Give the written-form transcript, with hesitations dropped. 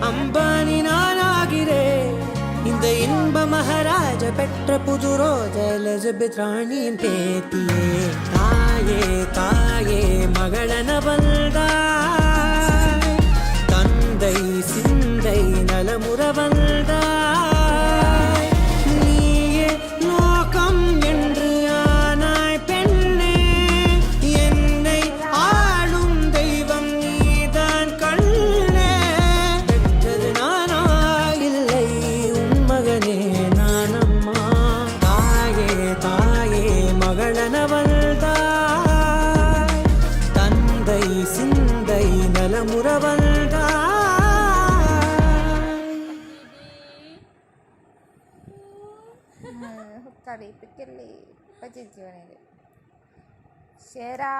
அம்பானி நானாகிறேன். இந்த இன்ப மகாராஜ பெற்ற புது ரோஜ எலிசபெத் ராணியின் பேத்தியே. தாயே தாயே மகளன வந்தாய், தந்தை சிந்தை நலமுற வந்தாய். நீயே லோகம் என்று ஆனாய் பெண்ணே, என்னை ஆளும் தெய்வம் நீதான் கண்ணே. பெற்றது நானா இல்லை உன் மகனே நானம்மா. தாயே தாயே மகளன வந்தாய், தந்தை சிந்தை நலமுற வந்தாய். Hukkari pikirli, apa jijiwan ini? Shera.